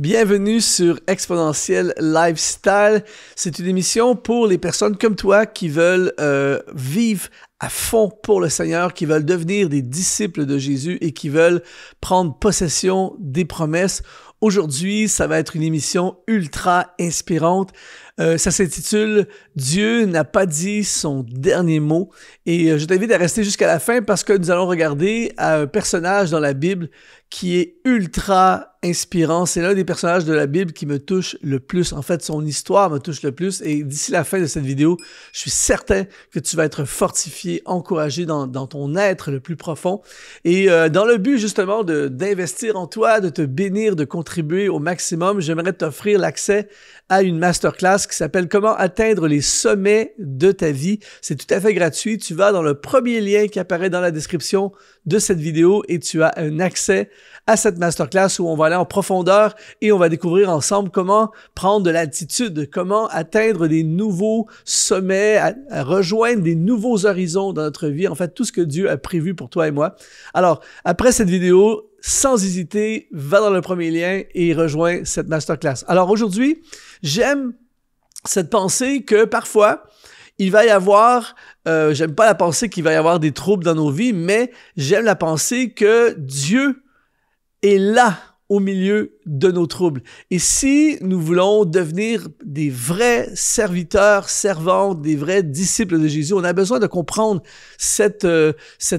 Bienvenue sur Exponentiel Lifestyle. C'est une émission pour les personnes comme toi qui veulent vivre à fond pour le Seigneur, qui veulent devenir des disciples de Jésus et qui veulent prendre possession des promesses. Aujourd'hui, ça va être une émission ultra inspirante. Ça s'intitule « Dieu n'a pas dit son dernier mot » et je t'invite à rester jusqu'à la fin parce que nous allons regarder un personnage dans la Bible qui est ultra inspirant. C'est l'un des personnages de la Bible qui me touche le plus. En fait, son histoire me touche le plus et d'ici la fin de cette vidéo, je suis certain que tu vas être fortifié, encouragé dans ton être le plus profond et dans le but justement d'investir en toi, de te bénir, de contribuer au maximum, j'aimerais t'offrir l'accès à une masterclass qui s'appelle « Comment atteindre les sommets de ta vie ». C'est tout à fait gratuit. Tu vas dans le premier lien qui apparaît dans la description de cette vidéo et tu as un accès à cette masterclass où on va aller en profondeur et on va découvrir ensemble comment prendre de l'altitude, comment atteindre des nouveaux sommets, à rejoindre des nouveaux horizons dans notre vie. En fait, tout ce que Dieu a prévu pour toi et moi. Alors, après cette vidéo, sans hésiter, va dans le premier lien et rejoins cette masterclass. Alors aujourd'hui, j'aime cette pensée que parfois, il va y avoir, j'aime pas la pensée qu'il va y avoir des troubles dans nos vies, mais j'aime la pensée que Dieu est là au milieu de nos troubles. Et si nous voulons devenir des vrais serviteurs, servantes, des vrais disciples de Jésus, on a besoin de comprendre cette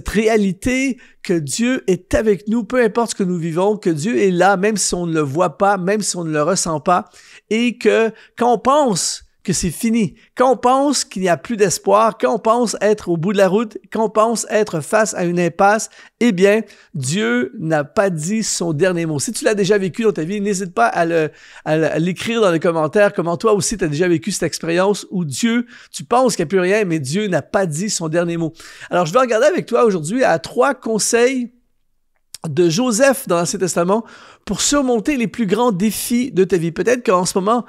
réalité que Dieu est avec nous, peu importe ce que nous vivons, que Dieu est là, même si on ne le voit pas, même si on ne le ressent pas, et que quand on pense que c'est fini, quand on pense qu'il n'y a plus d'espoir, quand on pense être au bout de la route, quand on pense être face à une impasse, eh bien, Dieu n'a pas dit son dernier mot. Si tu l'as déjà vécu dans ta vie, n'hésite pas à l'écrire dans les commentaires, comment toi aussi tu as déjà vécu cette expérience où Dieu, tu penses qu'il n'y a plus rien, mais Dieu n'a pas dit son dernier mot. Alors, je vais regarder avec toi aujourd'hui à 3 conseils de Joseph dans l'Ancien Testament pour surmonter les plus grands défis de ta vie. Peut-être qu'en ce moment,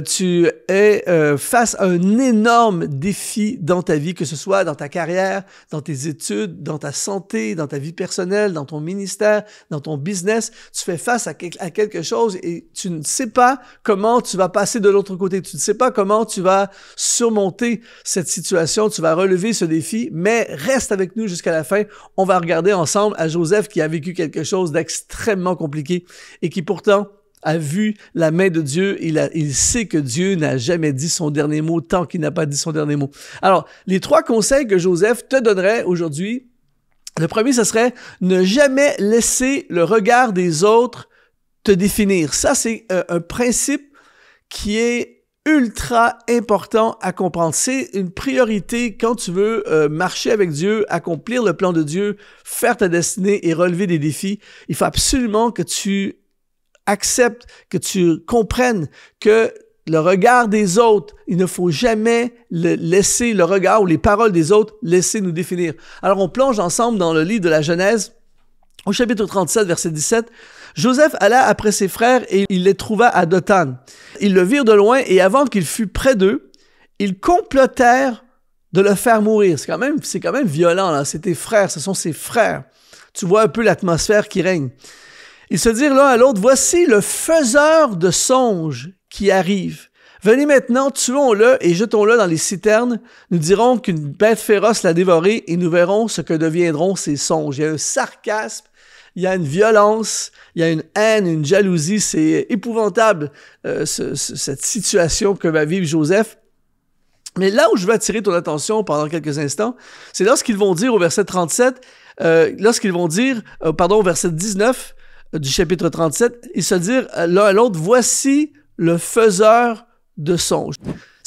tu es face à un énorme défi dans ta vie, que ce soit dans ta carrière, dans tes études, dans ta santé, dans ta vie personnelle, dans ton ministère, dans ton business. Tu fais face à quelque chose et tu ne sais pas comment tu vas passer de l'autre côté. Tu ne sais pas comment tu vas surmonter cette situation, tu vas relever ce défi, mais reste avec nous jusqu'à la fin. On va regarder ensemble à Joseph qui a vécu quelque chose d'extrêmement compliqué et qui pourtant a vu la main de Dieu. Il sait que Dieu n'a jamais dit son dernier mot tant qu'il n'a pas dit son dernier mot. Alors, les 3 conseils que Joseph te donnerait aujourd'hui, le premier, ce serait ne jamais laisser le regard des autres te définir. Ça, c'est un principe qui est ultra important à comprendre. C'est une priorité quand tu veux marcher avec Dieu, accomplir le plan de Dieu, faire ta destinée et relever des défis. Il faut absolument que tu acceptes, que tu comprennes que le regard des autres, il ne faut jamais laisser le regard ou les paroles des autres laisser nous définir. Alors, on plonge ensemble dans le livre de la Genèse, au chapitre 37, verset 17. Joseph alla après ses frères et il les trouva à Dothan. Ils le virent de loin et avant qu'il fût près d'eux, ils complotèrent de le faire mourir. C'est quand même violent, là. C'est tes frères, ce sont ses frères. Tu vois un peu l'atmosphère qui règne. Ils se dirent l'un à l'autre, voici le faiseur de songes qui arrive. Venez maintenant, tuons-le et jetons-le dans les citernes. Nous dirons qu'une bête féroce l'a dévoré et nous verrons ce que deviendront ses songes. Il y a un sarcasme, il y a une violence, il y a une haine, une jalousie. C'est épouvantable cette situation que va vivre Joseph. Mais là où je veux attirer ton attention pendant quelques instants, c'est lorsqu'ils vont dire au verset 37, au verset 19 du chapitre 37, ils se dirent l'un à l'autre, voici le faiseur de songes.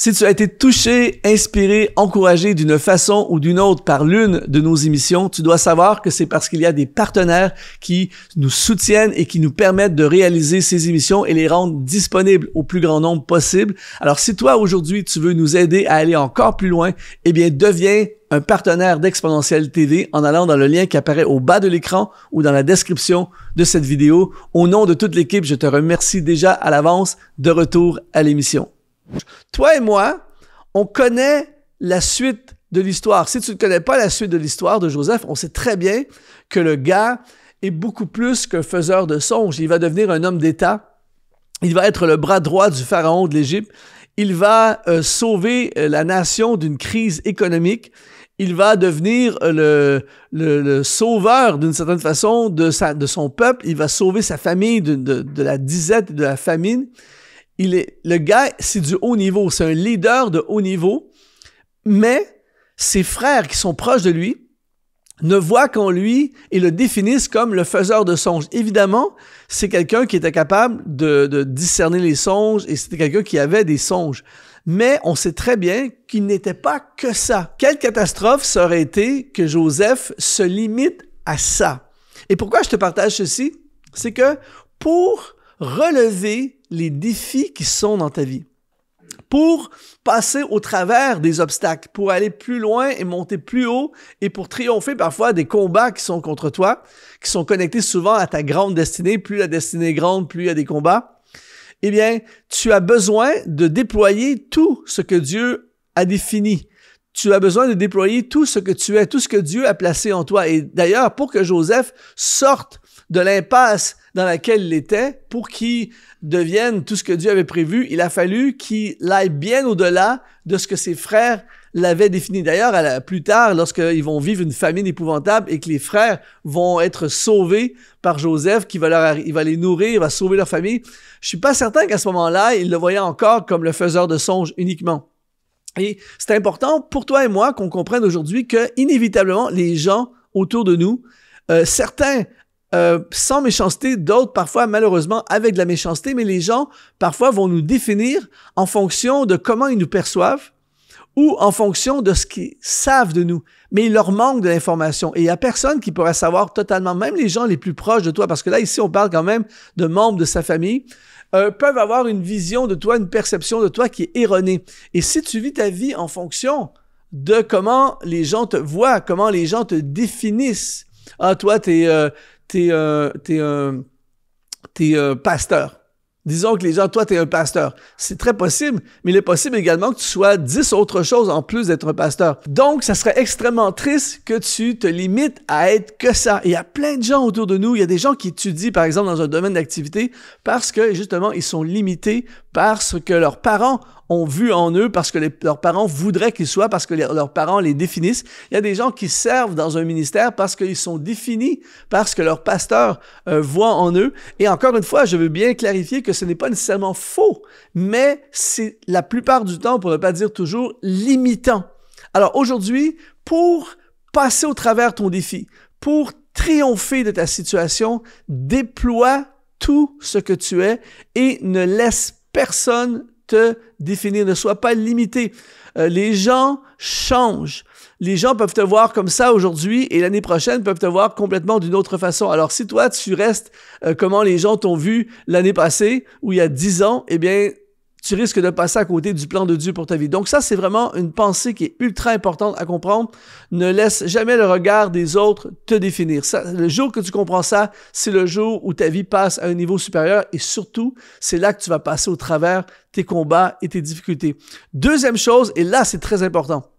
Si tu as été touché, inspiré, encouragé d'une façon ou d'une autre par l'une de nos émissions, tu dois savoir que c'est parce qu'il y a des partenaires qui nous soutiennent et qui nous permettent de réaliser ces émissions et les rendre disponibles au plus grand nombre possible. Alors, si toi, aujourd'hui, tu veux nous aider à aller encore plus loin, eh bien, deviens un partenaire d'Exponentiel TV en allant dans le lien qui apparaît au bas de l'écran ou dans la description de cette vidéo. Au nom de toute l'équipe, je te remercie déjà à l'avance. De retour à l'émission. Toi et moi, on connaît la suite de l'histoire. Si tu ne connais pas la suite de l'histoire de Joseph, on sait très bien que le gars est beaucoup plus qu'un faiseur de songes. Il va devenir un homme d'État. Il va être le bras droit du pharaon de l'Égypte. Il va sauver la nation d'une crise économique. Il va devenir le sauveur, d'une certaine façon, de son peuple. Il va sauver sa famille de la disette et de la famine. Le gars, c'est du haut niveau. C'est un leader de haut niveau. Mais ses frères qui sont proches de lui ne voient qu'en lui et le définissent comme le faiseur de songes. Évidemment, c'est quelqu'un qui était capable de discerner les songes et c'était quelqu'un qui avait des songes. Mais on sait très bien qu'il n'était pas que ça. Quelle catastrophe ça aurait été que Joseph se limite à ça? Et pourquoi je te partage ceci? C'est que pour relever les défis qui sont dans ta vie, pour passer au travers des obstacles, pour aller plus loin et monter plus haut et pour triompher parfois des combats qui sont contre toi, qui sont connectés souvent à ta grande destinée. Plus la destinée est grande, plus il y a des combats. Eh bien, tu as besoin de déployer tout ce que Dieu a défini. Tu as besoin de déployer tout ce que tu es, tout ce que Dieu a placé en toi. Et d'ailleurs, pour que Joseph sorte de l'impasse dans laquelle il était, pour qu'il devienne tout ce que Dieu avait prévu, il a fallu qu'il aille bien au-delà de ce que ses frères l'avaient défini. D'ailleurs, plus tard, lorsqu'ils vont vivre une famine épouvantable et que les frères vont être sauvés par Joseph, il va les nourrir, il va sauver leur famille, je suis pas certain qu'à ce moment-là, il le voyait encore comme le faiseur de songes uniquement. Et c'est important pour toi et moi qu'on comprenne aujourd'hui que, inévitablement, les gens autour de nous, certains sans méchanceté, d'autres parfois malheureusement avec de la méchanceté, mais les gens parfois vont nous définir en fonction de comment ils nous perçoivent ou en fonction de ce qu'ils savent de nous. Mais il leur manque de l'information et il n'y a personne qui pourrait savoir totalement, même les gens les plus proches de toi, parce que là ici on parle quand même de membres de sa famille, peuvent avoir une vision de toi, une perception de toi qui est erronée. Et si tu vis ta vie en fonction de comment les gens te voient, comment les gens te définissent, ah toi t'es pasteur. Disons que les gens, toi, t'es un pasteur. C'est très possible, mais il est possible également que tu sois 10 autres choses en plus d'être un pasteur. Donc, ça serait extrêmement triste que tu te limites à être que ça. Et il y a plein de gens autour de nous. Il y a des gens qui étudient, par exemple, dans un domaine d'activité parce que, justement, ils sont limités par ce que leurs parents ont vu en eux, parce que leurs parents voudraient qu'ils soient, parce que leurs parents les définissent. Il y a des gens qui servent dans un ministère parce qu'ils sont définis par ce que leur pasteur voit en eux. Et encore une fois, je veux bien clarifier que ce n'est pas nécessairement faux, mais c'est la plupart du temps, pour ne pas dire toujours, limitant. Alors aujourd'hui, pour passer au travers ton défi, pour triompher de ta situation, déploie tout ce que tu es et ne laisse personne te définir, ne sois pas limité. Les gens changent. Les gens peuvent te voir comme ça aujourd'hui et l'année prochaine peuvent te voir complètement d'une autre façon. Alors si toi, tu restes comment les gens t'ont vu l'année passée ou il y a 10 ans, eh bien, tu risques de passer à côté du plan de Dieu pour ta vie. Donc ça, c'est vraiment une pensée qui est ultra importante à comprendre. Ne laisse jamais le regard des autres te définir. Ça, le jour que tu comprends ça, c'est le jour où ta vie passe à un niveau supérieur et surtout, c'est là que tu vas passer au travers tes combats et tes difficultés. Deuxième chose, et là, c'est très important,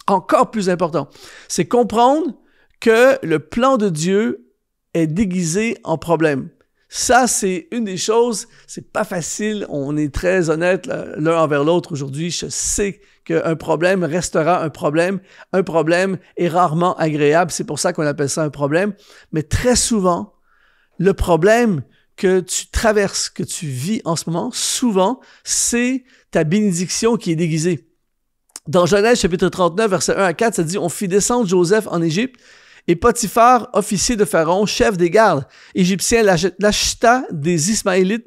encore plus important, c'est comprendre que le plan de Dieu est déguisé en problème. Ça, c'est une des choses, c'est pas facile, on est très honnête l'un envers l'autre aujourd'hui. Je sais qu'un problème restera un problème est rarement agréable, c'est pour ça qu'on appelle ça un problème, mais très souvent, le problème que tu traverses, que tu vis en ce moment, souvent, c'est ta bénédiction qui est déguisée. Dans Genèse chapitre 39, versets 1 à 4, ça dit « On fit descendre Joseph en Égypte, et Potiphar, officier de Pharaon, chef des gardes égyptiens, l'acheta des Ismaélites,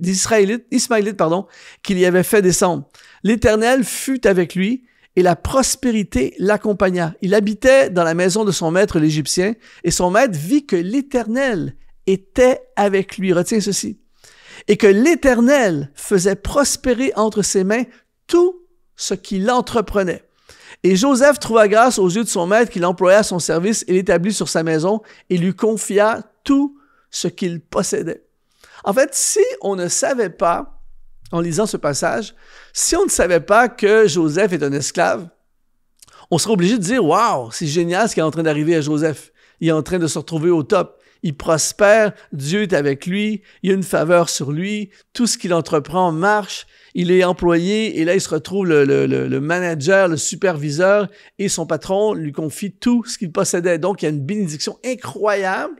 qu'il y avait fait descendre. L'Éternel fut avec lui, et la prospérité l'accompagna. Il habitait dans la maison de son maître l'Égyptien, et son maître vit que l'Éternel était avec lui. Retiens ceci. Et que l'Éternel faisait prospérer entre ses mains tout ce qu'il entreprenait. Et Joseph trouva grâce aux yeux de son maître qu'il employa à son service et l'établit sur sa maison et lui confia tout ce qu'il possédait. En fait, si on ne savait pas, en lisant ce passage, si on ne savait pas que Joseph est un esclave, on serait obligé de dire « Wow, c'est génial ce qui est en train d'arriver à Joseph. Il est en train de se retrouver au top. il prospère, Dieu est avec lui, il y a une faveur sur lui, tout ce qu'il entreprend marche, il est employé et là, il se retrouve le manager, le superviseur et son patron lui confie tout ce qu'il possédait. Donc, il y a une bénédiction incroyable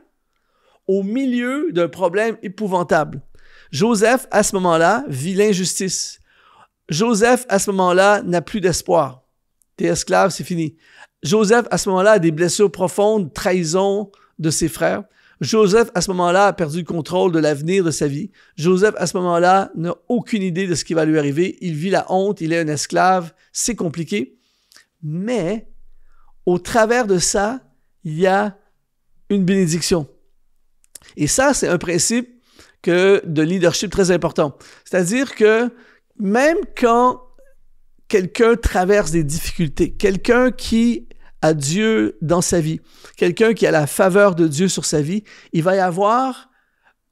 au milieu d'un problème épouvantable. Joseph, à ce moment-là, vit l'injustice. Joseph, à ce moment-là, n'a plus d'espoir. T'es esclave, c'est fini. Joseph, à ce moment-là, a des blessures profondes, trahison de ses frères. Joseph, à ce moment-là, a perdu le contrôle de l'avenir de sa vie. Joseph, à ce moment-là, n'a aucune idée de ce qui va lui arriver. Il vit la honte, il est un esclave, c'est compliqué. Mais, au travers de ça, il y a une bénédiction. Et ça, c'est un principe de leadership très important. C'est-à-dire que même quand quelqu'un traverse des difficultés, quelqu'un qui a Dieu dans sa vie, quelqu'un qui a la faveur de Dieu sur sa vie, il va y avoir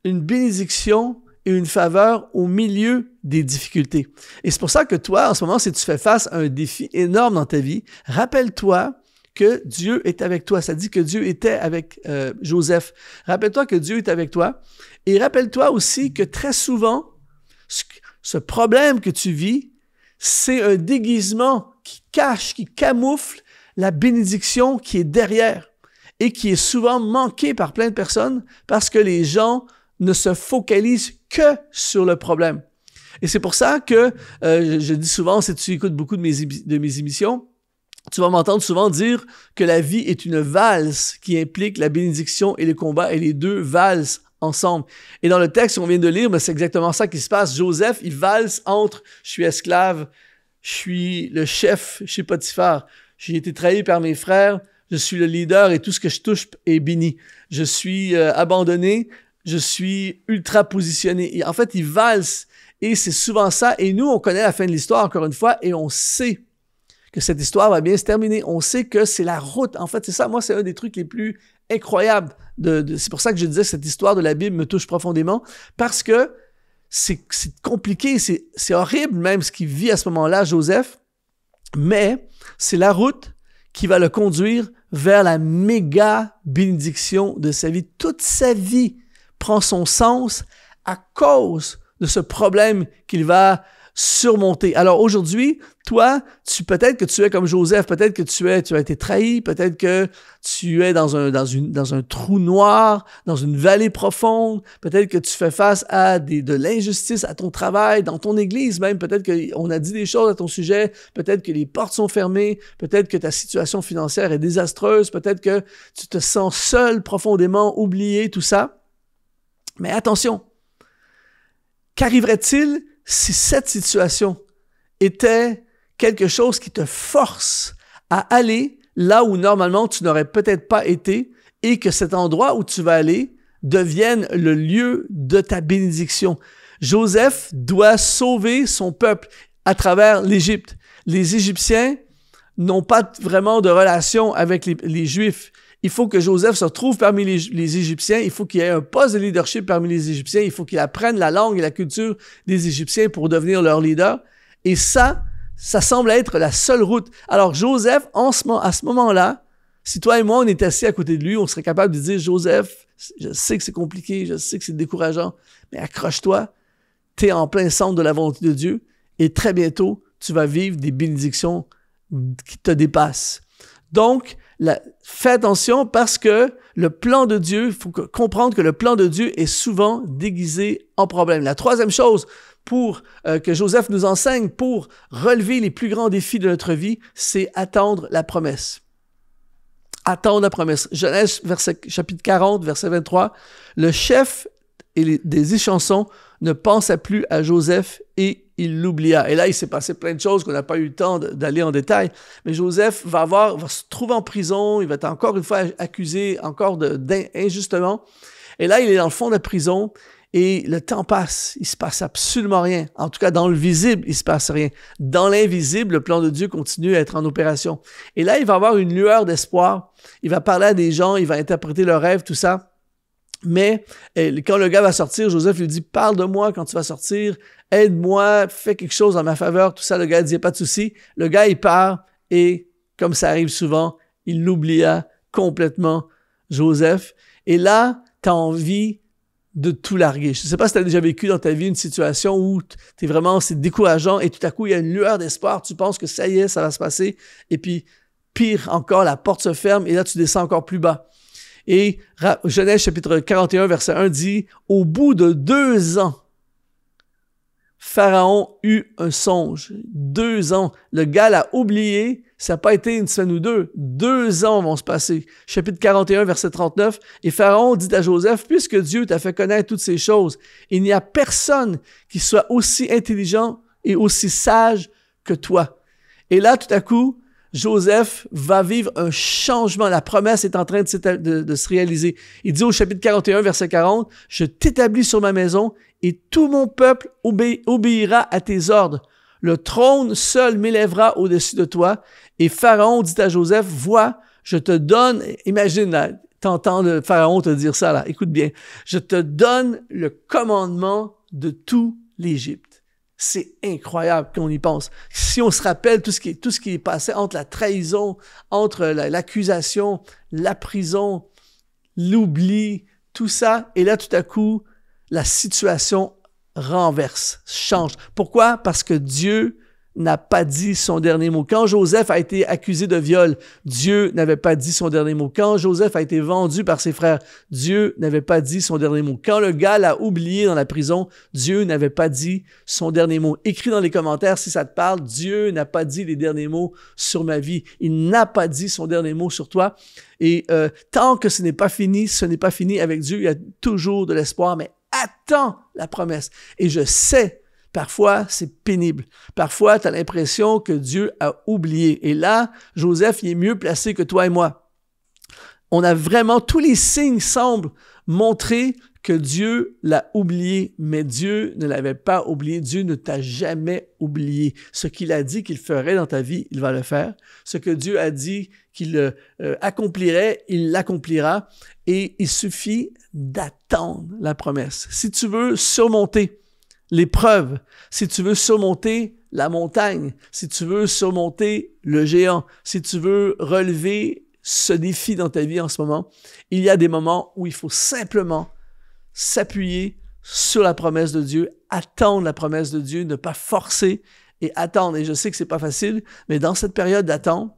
une bénédiction et une faveur au milieu des difficultés. Et c'est pour ça que toi, en ce moment, si tu fais face à un défi énorme dans ta vie, rappelle-toi que Dieu est avec toi. Ça dit que Dieu était avec Joseph. Rappelle-toi que Dieu est avec toi. Et rappelle-toi aussi que très souvent, ce problème que tu vis, c'est un déguisement qui cache, qui camoufle la bénédiction qui est derrière et qui est souvent manquée par plein de personnes parce que les gens ne se focalisent que sur le problème. Et c'est pour ça que je dis souvent, si tu écoutes beaucoup de mes émissions, tu vas m'entendre souvent dire que la vie est une valse qui implique la bénédiction et le combat, et les deux valsent ensemble. Et dans le texte qu'on vient de lire, c'est exactement ça qui se passe. Joseph, il valse entre « je suis esclave, je suis le chef chez Potiphar, j'ai été trahi par mes frères, je suis le leader et tout ce que je touche est béni. Je suis abandonné, je suis ultra positionné. » Et en fait, il valse et c'est souvent ça. Et nous, on connaît la fin de l'histoire encore une fois et on sait que cette histoire va bien se terminer. On sait que c'est la route. En fait, c'est ça. Moi, c'est un des trucs les plus incroyables. C'est pour ça que je disais que cette histoire de la Bible me touche profondément parce que c'est compliqué, c'est horrible même ce qu'il vit à ce moment-là, Joseph, mais c'est la route qui va le conduire vers la méga bénédiction de sa vie. Toute sa vie prend son sens à cause de ce problème qu'il va surmonter. Alors aujourd'hui, toi, peut-être que tu es comme Joseph, peut-être que tu as été trahi, peut-être que tu es dans un trou noir, dans une vallée profonde, peut-être que tu fais face à de l'injustice à ton travail, dans ton église même, peut-être qu'on a dit des choses à ton sujet, peut-être que les portes sont fermées, peut-être que ta situation financière est désastreuse, peut-être que tu te sens seul, profondément oublié, tout ça. Mais attention, qu'arriverait-il si cette situation était quelque chose qui te force à aller là où normalement tu n'aurais peut-être pas été et que cet endroit où tu vas aller devienne le lieu de ta bénédiction. Joseph doit sauver son peuple à travers l'Égypte. Les Égyptiens n'ont pas vraiment de relation avec les Juifs. Il faut que Joseph se retrouve parmi les Égyptiens. Il faut qu'il ait un poste de leadership parmi les Égyptiens. Il faut qu'il apprenne la langue et la culture des Égyptiens pour devenir leur leader. Et ça semble être la seule route. Alors Joseph, à ce moment-là, si toi et moi, on est assis à côté de lui, on serait capable de dire, Joseph, je sais que c'est compliqué, je sais que c'est décourageant, mais accroche-toi, tu es en plein centre de la volonté de Dieu et très bientôt, tu vas vivre des bénédictions qui te dépassent. Donc, fais attention parce que le plan de Dieu, il faut comprendre que le plan de Dieu est souvent déguisé en problème. La troisième chose que Joseph nous enseigne pour relever les plus grands défis de notre vie, c'est attendre la promesse. Attendre la promesse. Genèse, chapitre 40, verset 23. Le chef des échansons ne pensa plus à Joseph et il l'oublia. Et là, il s'est passé plein de choses qu'on n'a pas eu le temps d'aller en détail. Mais Joseph va se trouver en prison, il va être encore une fois accusé encore injustement. Et là, il est dans le fond de la prison et le temps passe. Il se passe absolument rien. En tout cas, dans le visible, il se passe rien. Dans l'invisible, le plan de Dieu continue à être en opération. Et là, il va avoir une lueur d'espoir. Il va parler à des gens, il va interpréter leurs rêves, tout ça. Mais quand le gars va sortir, Joseph lui dit « Parle de moi quand tu vas sortir, aide-moi, fais quelque chose en ma faveur. » Tout ça, le gars dit « Pas de souci. » Le gars, il part et, comme ça arrive souvent, il l'oublia complètement, Joseph. Et là, tu as envie de tout larguer. Je ne sais pas si tu as déjà vécu dans ta vie une situation où t'es vraiment, c'est décourageant et tout à coup, il y a une lueur d'espoir. Tu penses que ça y est, ça va se passer. Et puis, pire encore, la porte se ferme et là, tu descends encore plus bas. Et Genèse chapitre 41, verset 1 dit, « Au bout de 2 ans, Pharaon eut un songe. » 2 ans. Le gars l'a oublié. Ça n'a pas été une semaine ou deux. 2 ans vont se passer. Chapitre 41, verset 39. « Et Pharaon dit à Joseph, « Puisque Dieu t'a fait connaître toutes ces choses, il n'y a personne qui soit aussi intelligent et aussi sage que toi. » Et là, tout à coup, Joseph va vivre un changement. La promesse est en train de se réaliser. Il dit au chapitre 41, verset 40, « Je t'établis sur ma maison et tout mon peuple obéira à tes ordres. Le trône seul m'élèvera au-dessus de toi. » Et Pharaon dit à Joseph, « Vois, je te donne... » Imagine, là, t'entends le Pharaon te dire ça, là. Écoute bien. « Je te donne le commandement de tout l'Égypte. » C'est incroyable qu'on y pense. Si on se rappelle tout ce qui est passé entre la trahison, entre l'accusation, la prison, l'oubli, tout ça, et là, tout à coup, la situation renverse, change. Pourquoi? Parce que Dieu n'a pas dit son dernier mot. Quand Joseph a été accusé de viol, Dieu n'avait pas dit son dernier mot. Quand Joseph a été vendu par ses frères, Dieu n'avait pas dit son dernier mot. Quand le gars l'a oublié dans la prison, Dieu n'avait pas dit son dernier mot. Écris dans les commentaires si ça te parle, Dieu n'a pas dit les derniers mots sur ma vie. Il n'a pas dit son dernier mot sur toi. Et tant que ce n'est pas fini avec Dieu. Il y a toujours de l'espoir, mais attends la promesse. Et je sais, parfois, c'est pénible. Parfois, tu as l'impression que Dieu a oublié. Et là, Joseph, il est mieux placé que toi et moi. On a vraiment, tous les signes semblent montrer que Dieu l'a oublié, mais Dieu ne l'avait pas oublié. Dieu ne t'a jamais oublié. Ce qu'il a dit qu'il ferait dans ta vie, il va le faire. Ce que Dieu a dit qu'il accomplirait, il l'accomplira. Et il suffit d'attendre la promesse. Si tu veux surmonter l'épreuve, si tu veux surmonter la montagne, si tu veux surmonter le géant, si tu veux relever ce défi dans ta vie en ce moment, il y a des moments où il faut simplement s'appuyer sur la promesse de Dieu, attendre la promesse de Dieu, ne pas forcer et attendre. Et je sais que c'est pas facile, mais dans cette période d'attente,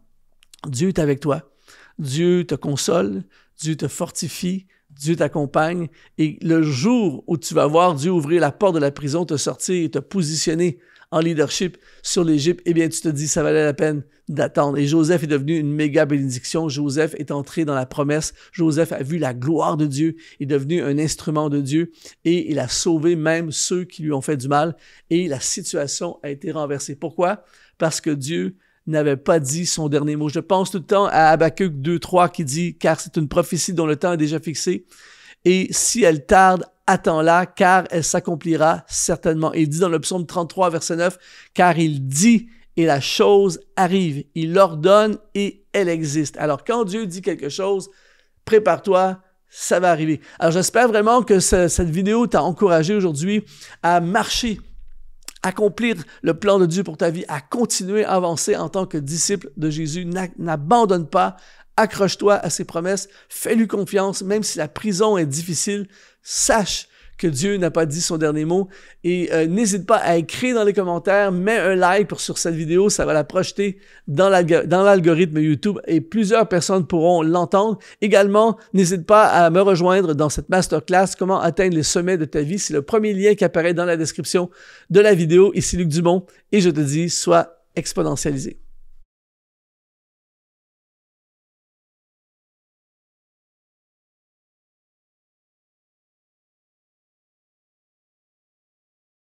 Dieu est avec toi. Dieu te console, Dieu te fortifie, Dieu t'accompagne. Et le jour où tu vas voir Dieu ouvrir la porte de la prison, te sortir et te positionner en leadership sur l'Égypte, eh bien, tu te dis, ça valait la peine d'attendre. Et Joseph est devenu une méga bénédiction. Joseph est entré dans la promesse. Joseph a vu la gloire de Dieu, est devenu un instrument de Dieu et il a sauvé même ceux qui lui ont fait du mal et la situation a été renversée. Pourquoi? Parce que Dieu n'avait pas dit son dernier mot. Je pense tout le temps à Habakkuk 2:3 qui dit « Car c'est une prophétie dont le temps est déjà fixé. Et si elle tarde, attends-la, car elle s'accomplira certainement. » Et il dit dans le psaume 33, verset 9, « Car il dit et la chose arrive. Il ordonne et elle existe. » Alors quand Dieu dit quelque chose, prépare-toi, ça va arriver. Alors j'espère vraiment que cette vidéo t'a encouragé aujourd'hui à marcher, accomplir le plan de Dieu pour ta vie, à continuer à avancer en tant que disciple de Jésus. N'abandonne pas, accroche-toi à ses promesses, fais-lui confiance, même si la prison est difficile, sache que Dieu n'a pas dit son dernier mot et n'hésite pas à écrire dans les commentaires, mets un like sur cette vidéo, ça va la projeter dans l'algorithme YouTube et plusieurs personnes pourront l'entendre. Également, n'hésite pas à me rejoindre dans cette masterclass, comment atteindre les sommets de ta vie. C'est le premier lien qui apparaît dans la description de la vidéo. Ici Luc Dumont et je te dis, sois exponentialisé.